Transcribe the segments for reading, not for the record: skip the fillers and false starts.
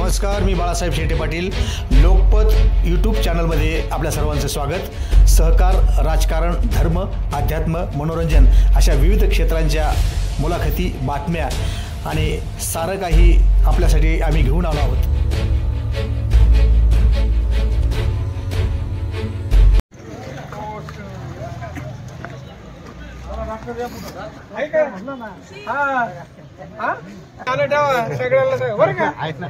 नमस्कार, मी बाळासाहेब शेटे पाटील. लोकपथ यूट्यूब चॅनलमध्ये आपल्या सर्वांचं स्वागत. सहकार, राजकारण, धर्म, अध्यात्म, मनोरंजन अशा विविध क्षेत्रांच्या मुलाखती, बातम्या आणि सारं काही आपल्यासाठी आम्ही घेऊन आलो आहोत. सगळ्याला बरं का आहेत ना.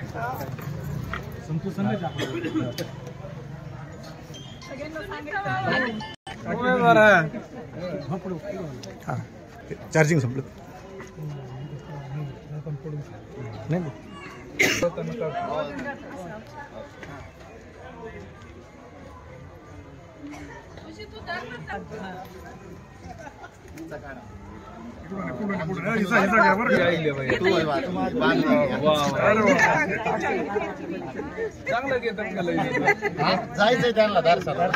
चार्जिंग संपलं नाही. जायचंय त्यांना दारसाला.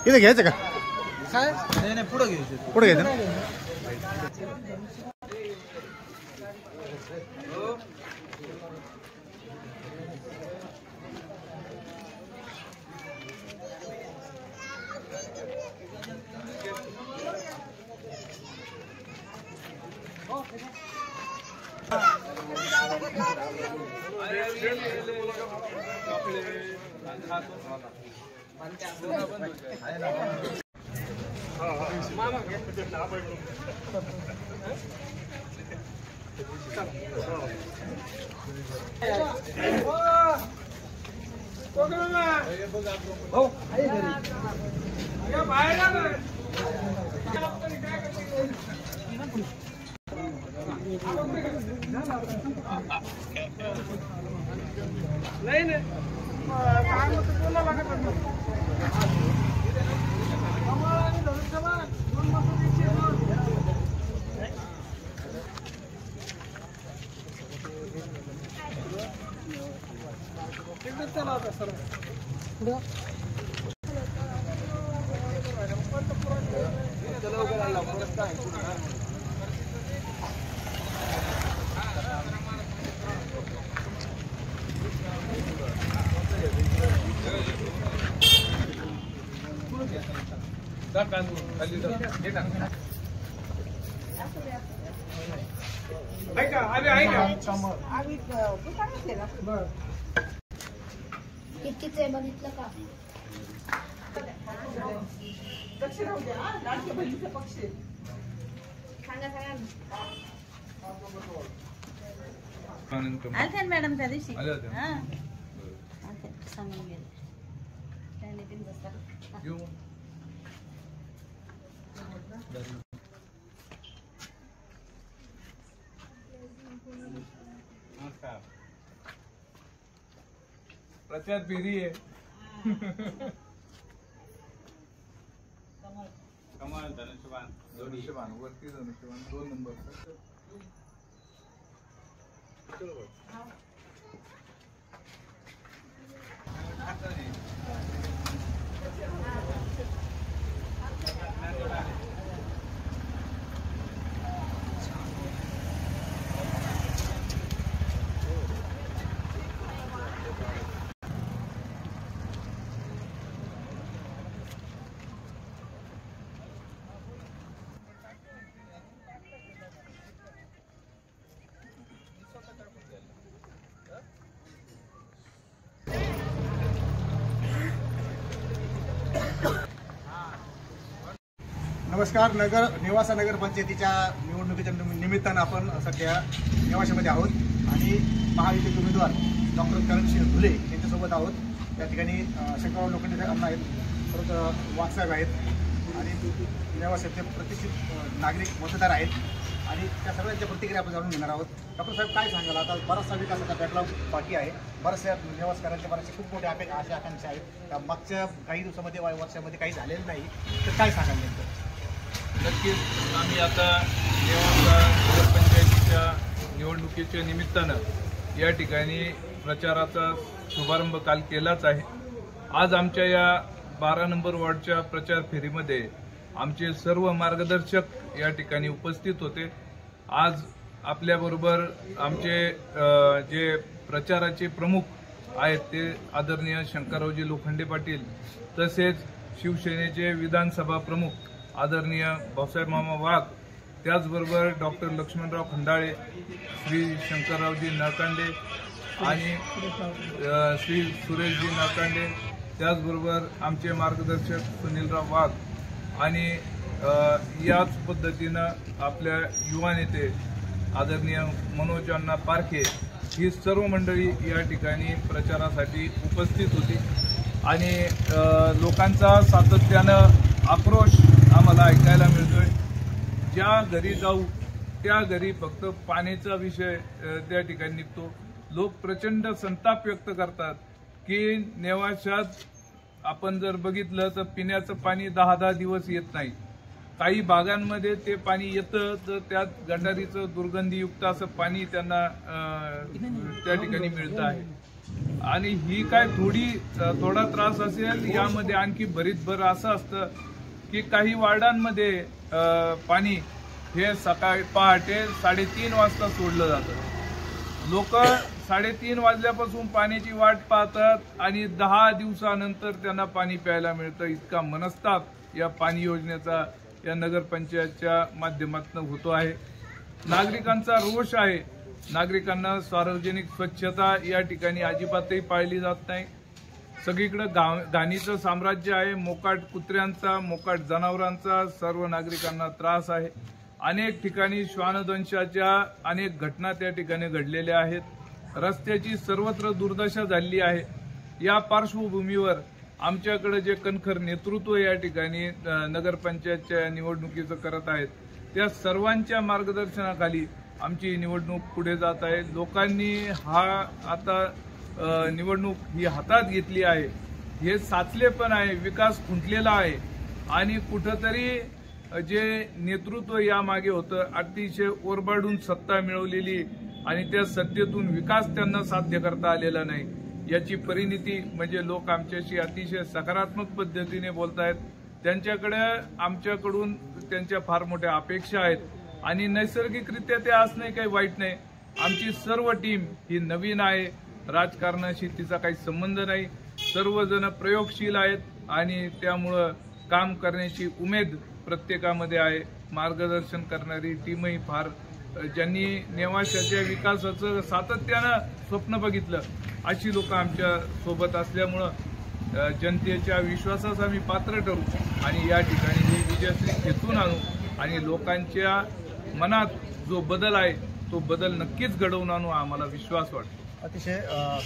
इथे घ्यायचं का? काय नाही, पुढे घ्यायचं. पुढे घ्यायचं ना. नाही नाही कितीच आहे बघितलं का? सांगा मॅडम त्या दिवशी सांगून गेले नमस्कार. प्रचार फेरी आहे. कमल धनुष्यबाण धनुष्यबाण वरती धनुष्यबाण 2 नंबर. नमस्कार. नेवासा नगर पंचायतीच्या निवडणुकीच्या निमित्तानं आपण सध्या नेवाशामध्ये आहोत आणि महायुतीचे उमेदवार डॉक्टर करणसिंह धुले यांच्यासोबत आहोत. त्या ठिकाणी शंकरराव लोखंडे साहेब आहेत, परत वाघसाहेब आहेत आणि नेवाशाचे प्रतिष्ठित नागरिक मतदार आहेत आणि त्या सगळ्यांच्या प्रतिक्रिया आपण जाणून घेणार आहोत. डॉक्टर साहेब, काय सांगाल? आता बराचसा विकासाचा बॅकलॉग बाकी आहे. बऱ्याचशा नेवासकरांच्या बऱ्याचशा खूप मोठ्या अशा आकांक्षा आहेत. मागच्या काही दिवसामध्ये वर्षामध्ये काही झालेलं नाही, तर काय सांगाल नेमकं? नक्कीच आम्ही आता नेवासा नगरपंचायतीच्या निवडणुकीच्या निमित्तानं या ठिकाणी प्रचाराचा शुभारंभ काल केलाच आहे. आज आमच्या या 12 नंबर वॉर्डच्या प्रचार फेरीमध्ये आमचे सर्व मार्गदर्शक या ठिकाणी उपस्थित होते. आज आपल्याबरोबर आमचे जे प्रचाराचे प्रमुख आहेत ते आदरणीय शंकररावजी लोखंडे पाटील, तसेच शिवसेनेचे विधानसभा प्रमुख आदरणीय भाऊसाहेब मामा वाघ, त्याचबरोबर डॉक्टर लक्ष्मणराव खंडाळे, श्री शंकररावजी नळकांडे आणि श्री सुरेशजी नळकांडे, त्याचबरोबर आमचे मार्गदर्शक सुनीलराव वाघ आणि याच पद्धतीनं आपल्या युवा नेते आदरणीय मनोजांना पारखे ही सर्व मंडळी या ठिकाणी प्रचारासाठी उपस्थित होती आणि लोकांचा सातत्यानं आक्रोश आम्हाला ऐकायला मिळतोय. ज्या घरी जाऊ त्या घरी फक्त पाण्याचा विषय त्या ठिकाणी निघतो. लोक प्रचंड संताप व्यक्त करतात की नेवाशात आपण जर बघितलं तर पिण्याचं पाणी 10-10 दिवस येत नाही. काही भागांमध्ये ते पाणी येतं तर त्यात गटारीचं दुर्गंधीयुक्त असं पाणी त्यांना त्या ठिकाणी मिळतं आहे आणि ही काय थोडा त्रास असेल. यामध्ये आणखी भरीतभर असं असतं की काही वार्डांमध्ये पाणी हे सकाळी पहाटे 3:30 वाजता सोडलं जातं. लोक 3:30 वाजल्यापासून पाण्याची वाट पाहतात आणि 10 दिवसानंतर त्यांना पाणी प्यायला मिळतं. इतका मनस्ताप या पाणी योजनेचा या नगरपंचायतच्या माध्यमातून होतो आहे. नागरिकांचा रोष आहे. नागरिकांना सार्वजनिक स्वच्छता या ठिकाणी अजिबातही पाळली जात नाही. सगळीकडे घाणीचं साम्राज्य आहे. मोकाट कुत्र्यांचा, मोकाट जनावरांचा सर्व नागरिकांना त्रास आहे. अनेक ठिकाणी श्वानदंशाच्या अनेक घटना त्या ठिकाणी घडलेल्या आहेत. रस्त्याची सर्वत्र दुर्दशा झाली आहे. या पार्श्वभूमीवर आमच्याकडे जे कणखर नेतृत्व या ठिकाणी नगरपंचायतच्या निवडणुकीचं करत आहेत त्या सर्वांच्या मार्गदर्शनाखाली आमची निवडणूक पुढे जात आहे. लोकांनी आता निवडणूक ही हातात घेतली आहे. हे साचले पण आहे, विकास खुंटलेला आहे आणि कुठंतरी जे नेतृत्व यामागे होतं अतिशय ओरबाडून सत्ता मिळवलेली आणि त्या सत्तेतून विकास त्यांना साध्य करता आलेला नाही. याची परिणिती म्हणजे लोक आमच्याशी अतिशय सकारात्मक पद्धतीने बोलतायत. त्यांच्याकडे आमच्याकडून त्यांच्या फार मोठ्या अपेक्षा आहेत आणि नैसर्गिकरित्या ते असणे काही वाईट नाही. आमची सर्व टीम ही नवीन आहे, राजकारणाशी तिचा काही संबंध नाही. सर्वजण प्रयोगशील आहेत आणि त्यामुळं काम करण्याची उमेद प्रत्येकामध्ये आहे. मार्गदर्शन करणारी टीमही फार, ज्यांनी नेवाशाच्या विकासाचं सातत्यानं स्वप्न बघितलं अशी लोक आमच्या सोबत असल्यामुळं जनतेच्या विश्वासास आम्ही पात्र ठरू आणि या ठिकाणी ही विजयश्री खेचून आणू आणि लोकांच्या मनात जो बदल आहे तो बदल नक्कीच घडवून आणू, आम्हाला विश्वास वाटतो. अतिशय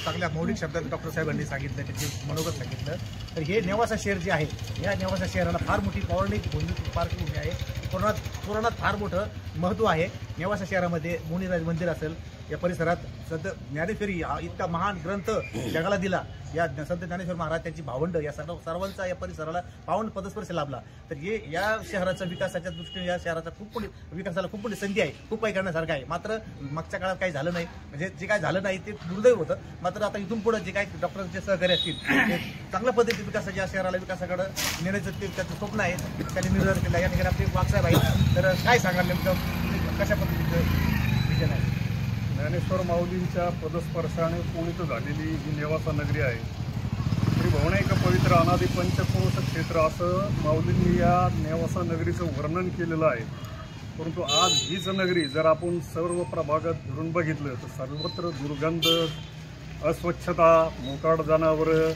चांगल्या मौलिक शब्दात डॉक्टर साहेबांनी सांगितलं, त्याचे मनोगत सांगितलं. तर हे नेवासा शहर जे आहे, या नेवासा शहराला फार मोठी पौराणिक पार्श्वभूमी आहे. पुराणात फार मोठं महत्त्व आहे. नेवासा शहरामध्ये मुनिराज मंदिर असेल, या परिसरात संत ज्ञानेश्वरी इतका महान ग्रंथ जगाला दिला. या संत ज्ञानेश्वर महाराज त्यांची भावंड या सर्वांचा या परिसराला पावन पदस्पर्श लाभला. तर हे या शहराच्या विकासाच्या दृष्टीने या शहराचा विकासाला खूप मोठी संधी आहे, खूप काही करण्यासारखं आहे. मात्र मागच्या काळात काही झालं नाही, म्हणजे जे काही झालं नाही ते दुर्दैव होतं. मात्र आता इथून पुढे जे काही डॉक्टरांचे सहकारी असतील ते चांगल्या पद्धतीने विकासाच्या शहराला विकासाकडे नेण्याचं त्याचं स्वप्न आहे, त्यांनी निर्धार केला. या ठिकाणी आपले वाघसाहेब आहेत, तर काय सांगाल नेमकं कशा पद्धतीचं विजन आहे? ज्ञानेश्वर माऊलींच्या पदस्पर्शाने पुणित झालेली ही नेवासा नगरी आहे. श्री भवनैक पवित्र अनादि पंचक्रोश क्षेत्र असं माऊलींनी या नेवासा नगरीचं वर्णन केलेलं आहे. परंतु आज हीच नगरी जर आपण सर्व प्रभागात फिरून बघितलं तर सर्वत्र दुर्गंध, अस्वच्छता, मोकाट जनावरं,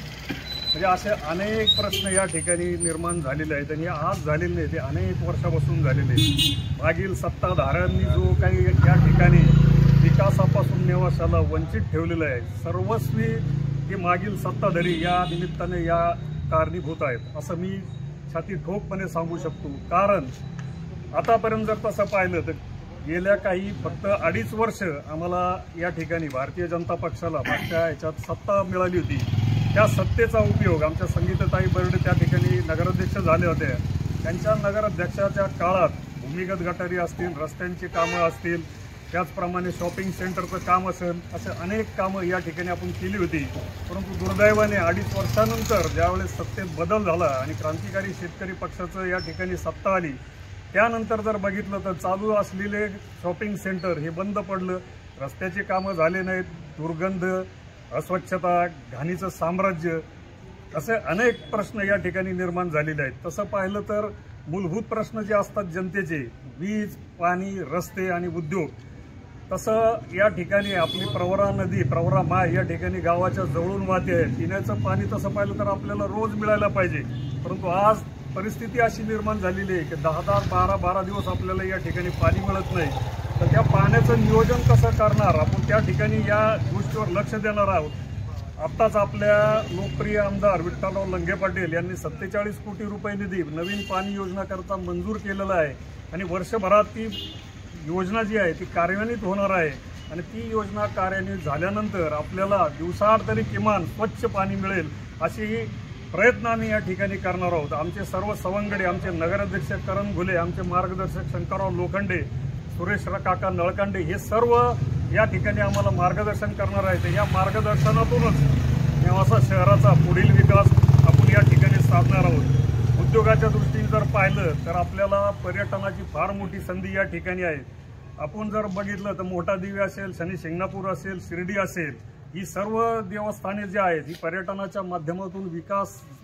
म्हणजे असे अनेक प्रश्न या ठिकाणी निर्माण झालेले आहेत. आणि आज झालेले नाही, ते अनेक वर्षापासून झालेले आहेत. मागील सत्ताधाऱ्यांनी जो काही या ठिकाणी विकासापासून नेवाशाला वंचित ठेवलेलं आहे, सर्वस्वी हे मागील सत्ताधारी या निमित्ताने या कारणीभूत आहेत असं मी छाती ठोकपणे सांगू शकतो. कारण आतापर्यंत जर तसं पाहिलं तर गेल्या काही फक्त 2.5 वर्ष आम्हाला या ठिकाणी भारतीय जनता पक्षाला मागच्या ह्याच्यात सत्ता मिळाली होती. त्या सत्तेचा उपयोग आमच्या संगीताताई बर्डे त्या ठिकाणी नगराध्यक्ष झाले होते. त्यांच्या नगराध्यक्षाच्या काळात भूमिगत गटारी असतील, रस्त्यांची कामं असतील, त्याचप्रमाणे शॉपिंग सेंटरचं काम असेल, असे अनेक कामं या ठिकाणी आपण केली होती. परंतु दुर्दैवाने 2.5 वर्षानंतर ज्यावेळेस सत्तेत बदल झाला आणि क्रांतिकारी शेतकरी पक्षाचं या ठिकाणी सत्ता आली, त्यानंतर जर बघितलं तर चालू असलेले शॉपिंग सेंटर हे बंद पडलं, रस्त्याची कामं झाले नाहीत, दुर्गंध, अस्वच्छता, घाणीचं साम्राज्य, असे अनेक प्रश्न या ठिकाणी निर्माण झालेले आहेत. तसं पाहिलं तर मूलभूत प्रश्न जे असतात जनतेचे, वीज, पाणी, रस्ते आणि उद्योग, तसं या ठिकाणी आपली प्रवरा नदी, प्रवरा माय या ठिकाणी गावाच्या जवळून वाहते आहे. पिण्याचं पाणी तसं पाहिलं तर आपल्याला रोज मिळायला पाहिजे. परंतु आज परिस्थिती अशी निर्माण झालेली आहे की 10-12 दिवस आपल्याला या ठिकाणी पाणी मिळत नाही. तर त्या पाण्याचं नियोजन कसं करणार, आपण त्या ठिकाणी या गोष्टीवर लक्ष देणार आहोत. आत्ताच आपल्या लोकप्रिय आमदार विठ्ठलराव लंगे पाटील यांनी 47 कोटी रुपये निधी नवीन पाणी योजनाकरता मंजूर केलेला आहे आणि वर्षभरात ती योजना जी आहे ती कार्यान्वित होणार आहे. आणि ती योजना कार्यान्वित झाल्यानंतर आपल्याला दिवसाआड तरी किमान स्वच्छ पाणी मिळेल अशी प्रयत्न आम्ही या ठिकाणी करणार आहोत. आमचे सर्व सवंगडे, आमचे नगराध्यक्ष करण घुले, आमचे मार्गदर्शक शंकरराव लोखंडे, सुरेश काका नळकांडे, हे सर्व या ठिकाणी आम्हाला मार्गदर्शन करणार आहेत. या मार्गदर्शनातूनच नेवासा शहराचा पुढील विकास आपण या ठिकाणी साधणार आहोत. उद्योगाच्या दृष्टीने जर पाहिलं तर आपल्याला पर्यटनाची फार मोठी संधी या ठिकाणी आहे. आपण जर बघितलं तर मोठा दिवे असेल, शनी शिंगणापूर असेल, शिर्डी असेल, ही सर्व देवस्थाने जी आहेत ही पर्यटनाच्या माध्यमातून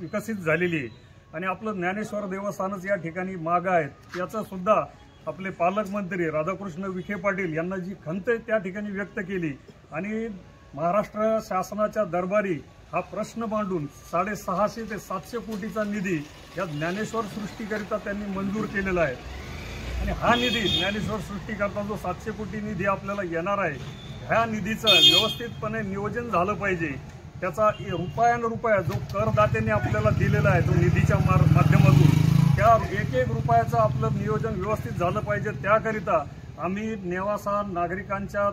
विकसित झालेली आहे. आणि आपलं ज्ञानेश्वर देवस्थानच या ठिकाणी मागं आहेत. याचं सुद्धा आपले पालकमंत्री राधाकृष्ण विखे पाटील यांना जी खंत त्या ठिकाणी व्यक्त केली आणि महाराष्ट्र शासनाच्या दरबारी हा प्रश्न मांडून 650 ते 700 कोटीचा निधी या ज्ञानेश्वर सृष्टीकरिता त्यांनी मंजूर केलेला आहे. आणि हा निधी ज्ञानेश्वर सृष्टीकरता जो 700 कोटी निधी आपल्याला येणार आहे, ह्या निधीचं व्यवस्थितपणे नियोजन झालं पाहिजे. त्याचा रुपया जो करदात्यांनी आपल्याला दिलेला आहे तो निधीच्या माध्यमातून, त्या एक रुपयाचं आपलं नियोजन व्यवस्थित झालं पाहिजे. त्याकरिता आम्ही नेवासा नागरिकांच्या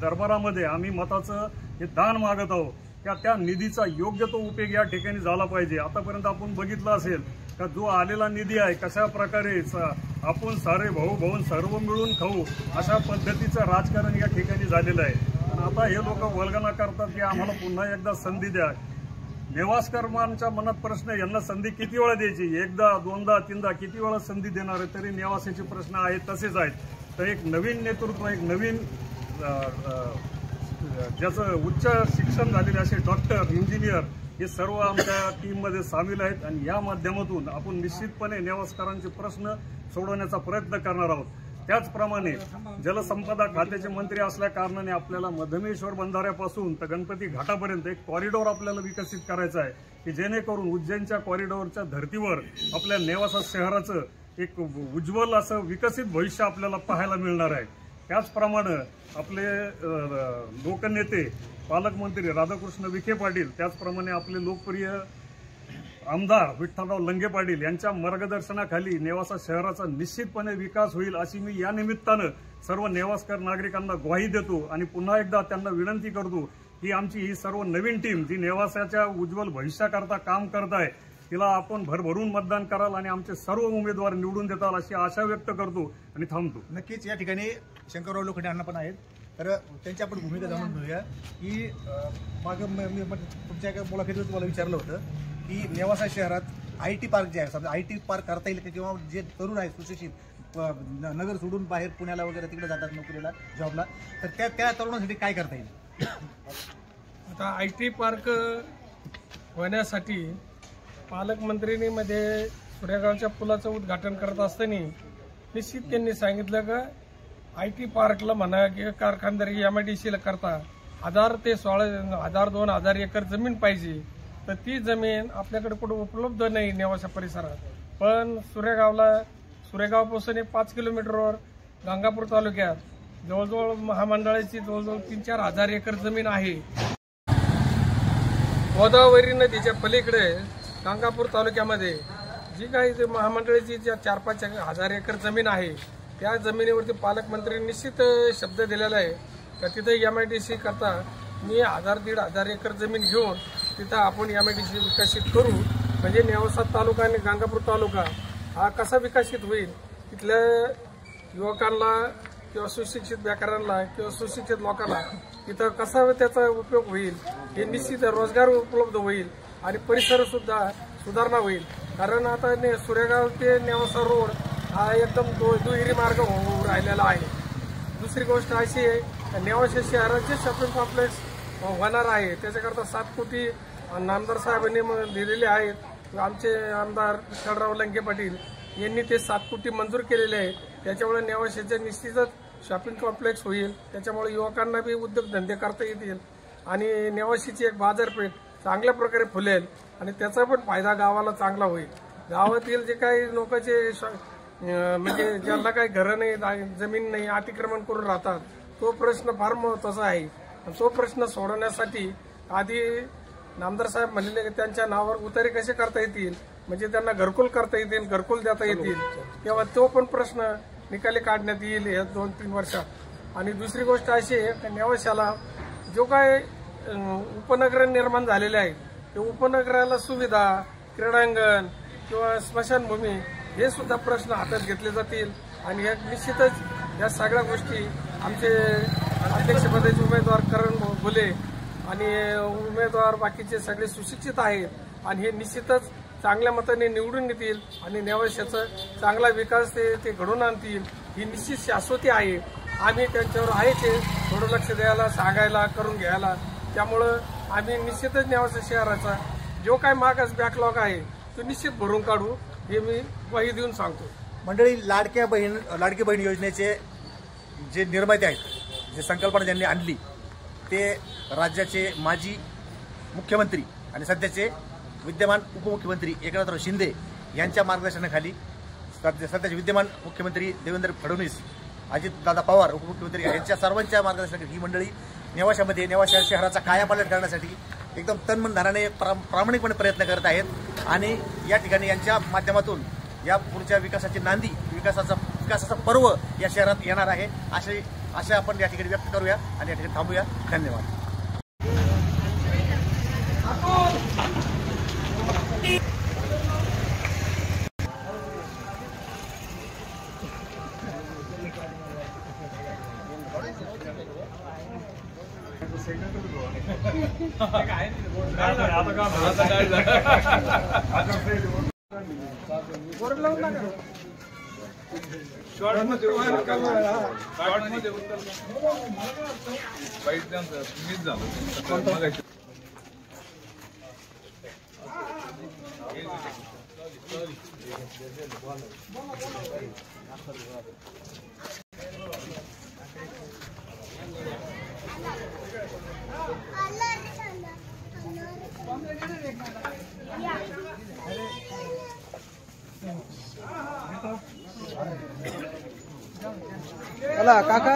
दरबारामध्ये आम्ही मताचं हे दान मागत आहोत. त्या निधीचा योग्य तो उपयोग या ठिकाणी झाला पाहिजे. आतापर्यंत आपण बघितलं असेल का जो आलेला निधी आहे कशा प्रकारे आपण सारे भाऊ सर्व मिळून खाऊ अशा पद्धतीचं राजकारण या ठिकाणी झालेलं आहे. पण आता हे लोक वल्गना करतात की आम्हाला पुन्हा एकदा संधी द्या. नेवासकरांच्या मनात प्रश्न, यांना संधी किती वेळा द्यायची, एकदा दोनदा तीनदा किती वेळा संधी देणार आहे, तरी नेवासाचे प्रश्न आहेत तसेच आहेत. तर एक नवीन नेतृत्व, एक नवीन ज्याचं उच्च शिक्षण झालेले असे डॉक्टर, इंजिनियर हे सर्व आमच्या टीममध्ये सामील आहेत आणि या माध्यमातून आपण निश्चितपणे नेवासकरांचे प्रश्न सोडवण्याचा प्रयत्न करणार आहोत. त्याचप्रमाणे जलसंपदा खात्याचे मंत्री असल्या कारणाने आपल्याला मध्यमेश्वर बंधाऱ्यापासून तर गणपती घाटापर्यंत एक कॉरिडॉर आपल्याला विकसित करायचा आहे की जेणेकरून उज्जैनच्या कॉरिडॉरच्या धर्तीवर आपल्या नेवासा शहराचं एक उज्ज्वल असं विकसित भविष्य आपल्याला पाहायला मिळणार आहे. त्याचप्रमाणे आपले लोकनेते पालकमंत्री राधाकृष्ण विखे पाटील, त्याचप्रमाणे आपले लोकप्रिय आमदार विठ्ठलराव लंगे पाटील यांच्या मार्गदर्शनाखाली नेवासा शहराचा निश्चितपणे विकास होईल अशी मी या निमित्तानं सर्व नेवासकर नागरिकांना ग्वाही देतो आणि पुन्हा एकदा त्यांना विनंती करतो की आमची ही सर्व नवीन टीम जी नेवासाच्या उज्ज्वल भविष्याकरता काम करत आहे तिला आपण भरभरून मतदान कराल आणि आमचे सर्व उमेदवार निवडून देताल अशी आशा व्यक्त करतो आणि थांबतो. नक्कीच या ठिकाणी शंकरराव लोखंडे अण्णा पण आहेत, तर त्यांची आपण भूमिका जाणून घेऊया की मागं मी तुमच्या एका मुलाखतीत तुम्हाला विचारलं होतं की नेवासा शहरात IT पार्क जे आहे, समजा IT पार्क करता येईल किंवा जे तरुण आहेत सुशिक्षित नगर सोडून बाहेर पुण्याला वगैरे तिकडे जातात नोकरीला जॉबला, तर त्या तरुणांसाठी काय करता येईल? आता IT पार्क होण्यासाठी पालकमंत्र्यांनी मध्ये सुरेगावच्या पुलाचं उद्घाटन करत असताना निश्चित त्यांनी सांगितलं का IT पार्कला म्हणा किंवा कारखानदारी MIDCला करता 1000 ते 16,000 2,000 एकर जमीन पाहिजे. तर ती जमीन आपल्याकडे कुठे उपलब्ध नाही नेवासा परिसरात. पण सुरेगावपासून 5 किलोमीटरवर गंगापूर तालुक्यात जवळजवळ महामंडळाची जवळजवळ 3-4 हजार एकर जमीन आहे. गोदावरी नदीच्या पलीकडे गंगापूर तालुक्यामध्ये जी काही महामंडळाची 4-5 हजार एकर जमीन आहे त्या जमिनीवरती पालकमंत्र्यांनी निश्चित शब्द दिलेला आहे तर तिथे MIDC करता मी 1,000-1,500 एकर जमीन घेऊन तिथं आपण MIDC विकसित करू. म्हणजे नेवासा तालुका आणि गंगापूर तालुका हा कसा विकसित होईल, तिथल्या युवकांना किंवा सुशिक्षित बेकारांना किंवा सुशिक्षित लोकांना तिथं कसा त्याचा उपयोग होईल, हे निश्चित रोजगार उपलब्ध होईल आणि परिसर सुद्धा सुधारणा होईल. कारण आता सुरेगाव ते नेवासा रोड हा एकदम दुहेरी मार्ग होऊन राहिलेला आहे. दुसरी गोष्ट अशी आहे, नेवासा शहराचे शॉपिंग कॉम्प्लेक्स होणार आहे, त्याच्याकरता 7 कोटी नामदार साहेबांनी दिलेले आहेत. आमचे आमदार विठ्ठलराव लंगे पाटील यांनी ते 7 कोटी मंजूर केलेले आहे. त्याच्यामुळे नेवाशाचे निश्चितच शॉपिंग कॉम्प्लेक्स होईल, त्याच्यामुळे युवकांना बी उद्योगधंदे करता येतील आणि नेवाशीची एक बाजारपेठ चांगल्या प्रकारे फुलेल आणि त्याचा पण फायदा गावाला चांगला होईल. गावातील जे काही लोकांचे म्हणजे ज्यांना काही घरं नाही, जमीन नाही, अतिक्रमण करून राहतात, तो प्रश्न फार महत्वाचा आहे. तो प्रश्न सोडवण्यासाठी आधी नामदार साहेब म्हणलेले त्यांच्या नावावर उतारे कसे करता येतील, म्हणजे त्यांना घरकुल करता येतील, घरकुल देता येतील, तेव्हा तो पण प्रश्न निकाली काढण्यात येईल या 2-3 वर्षात. आणि दुसरी गोष्ट अशी आहे की नेवाशाला जो काय उपनगर निर्माण झालेले आहेत ते उपनगराला सुविधा, क्रीडांगण किंवा स्मशानभूमी हे सुद्धा प्रश्न हातात घेतले जातील आणि या निश्चितच या सगळ्या गोष्टी आमचे अध्यक्षपदाचे उमेदवार करण भुले आणि उमेदवार बाकीचे सगळे सुशिक्षित आहेत आणि हे निश्चितच चांगल्या मताने निवडून येतील आणि नेवाशाचा चांगला विकास ते घडवून आणतील ही निश्चित शाश्वती आहे. आम्ही त्यांच्यावर आहे ते थोडं लक्ष द्यायला, सांगायला, करून घ्यायला. त्यामुळं आम्ही निश्चितच नेवासा शहराचा जो काय मागास बॅकलॉग आहे तो निश्चित भरून काढू हे मी ग्वाही देऊन सांगतो. मंडळी, लाडकी बहीण योजनेचे जे निर्माते आहेत, जे संकल्पना ज्यांनी आणली ते राज्याचे माजी मुख्यमंत्री आणि सध्याचे विद्यमान उपमुख्यमंत्री एकनाथराव शिंदे यांच्या मार्गदर्शनाखाली सध्याचे विद्यमान मुख्यमंत्री देवेंद्र फडणवीस, अजितदादा पवार उपमुख्यमंत्री यांच्या सर्वांच्या मार्गदर्शनाखाली ही मंडळी नेवाशामध्ये नेवासा शहराचा कायापालट करण्यासाठी एकदम तनमन धनाने प्रामाणिकपणे प्रयत्न करत आहेत आणि या ठिकाणी यांच्या माध्यमातून या पुढच्या विकासाची नांदी, विकासाचा पर्व या शहरात येणार आहे असे आपण या ठिकाणी व्यक्त करूया आणि या ठिकाणी थांबूया. धन्यवाद. आता काय झालं शॉर्टमध्ये उत्तर वाईट त्यांचं मीच झालं. चला काका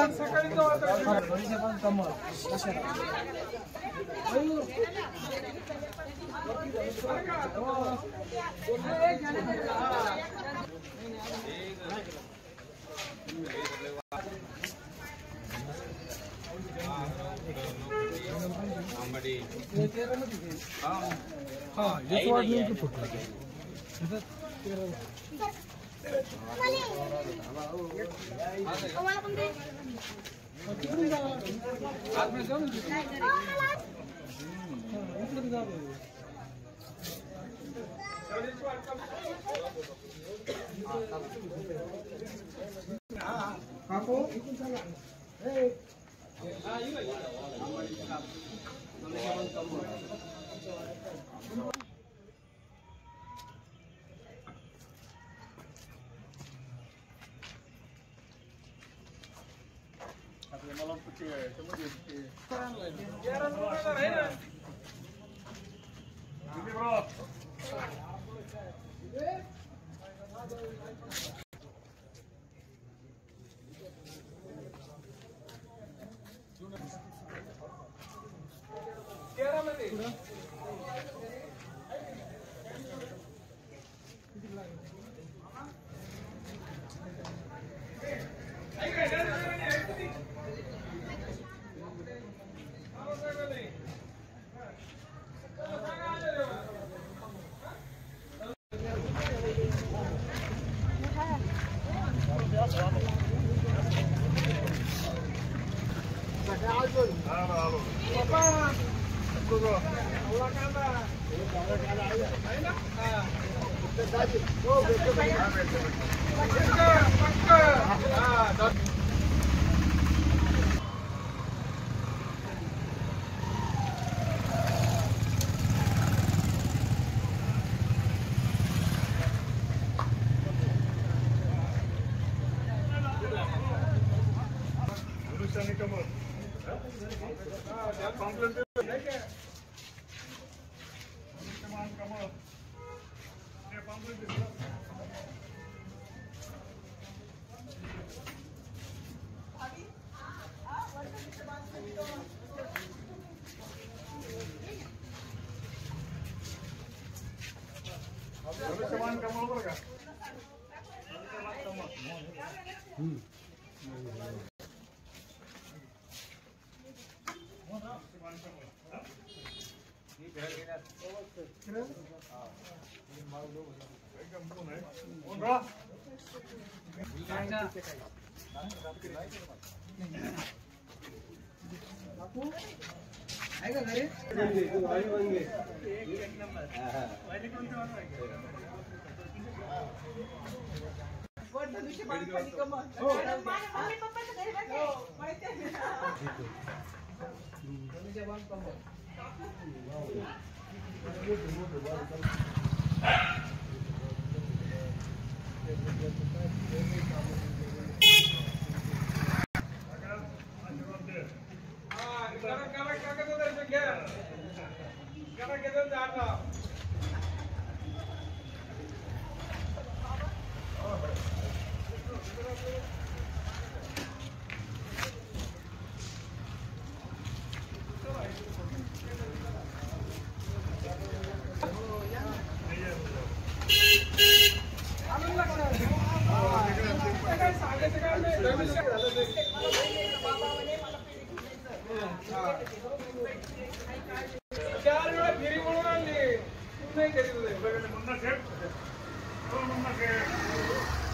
मुन्ना शेठ